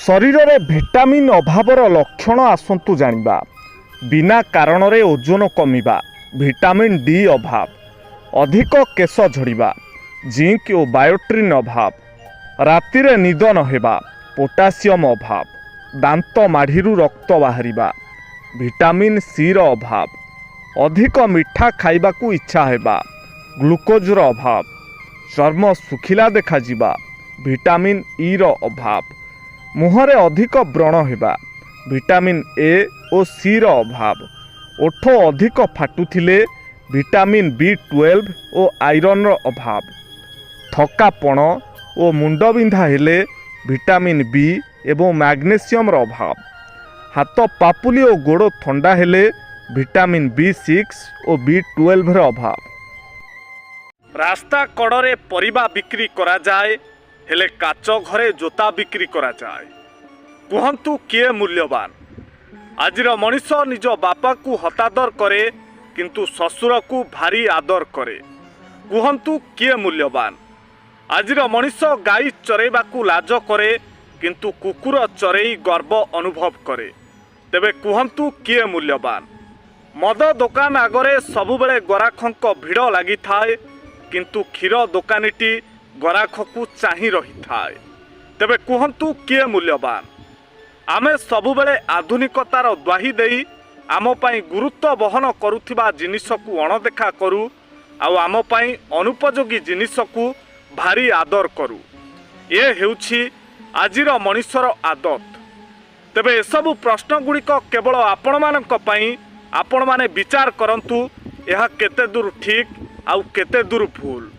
शरीर में विटामिन अभावर लक्षण आसतु जानिबा। बिना कारण रे ओजन कमिबा, विटामिन डी अभाव, अधिक केश झड़िबा, जिंक और बायोट्रिन अभाव, रातिरे निद नहेबा, पोटासियम अभाव, दांत माढ़ीरू रक्त बाहरिबा, विटामिन सी रो अभाव, अधिक मिठा खाइबाकू इच्छा हेबा, ग्लुकोजर अभाव, चर्म सुखिला देखाजिबा, विटामिन ई रो अभाव, मुहरे अधिक व्रण हेबा, विटामिन ए और सी रो अभाव, ओठ अधिक फाटुथिले, विटामिन B12 और आयरन रो अभाव, थकापण और मुंडबिंधा हेले विटामिन बी एवं मैग्नेशियम रो अभाव, हाथ पापुली और गोड़ थंडा हेले विटामिन B6 और B12 रो अभाव। रास्ता कड़े परिबा बिक्री करा जाए हेले काच घरे जोता बिक्री करा जाए। कुहंतु किए मूल्यवान? आजिर मनीष निज बापा को हतादर करे किंतु ससुर को भारी आदर करे। कुहंतु किए मूल्यवान? आजिर मनीष गाई चरेबा को लाज करे किंतु कुकुर चरेई गर्व अनुभव करे। तेबे कुहंतु किए मूल्यवान? मद दुकान आगरे सबुबेले गराखंक भिड़ लगी थाए किंतु क्षीर दुकानीटी गराख को चाही रही थाए। तेबे कुहंतु किए मूल्यवान? आमे सबुबेले आधुनिकतार द्वाही देई आम पाई गुरुत्व बहन करुथिबा जिनिस को अणदेखा करू आउ आम पाई अनुपयोगी जिनिस को भारी आदर करू। ये हेउछि आजिर मनीषर आदत। तेबे एसबु प्रश्न गुड़िक केवल आपण मानक पई आपण माने विचार करंतु यह केते दूर ठीक आउ केते दूर भूल।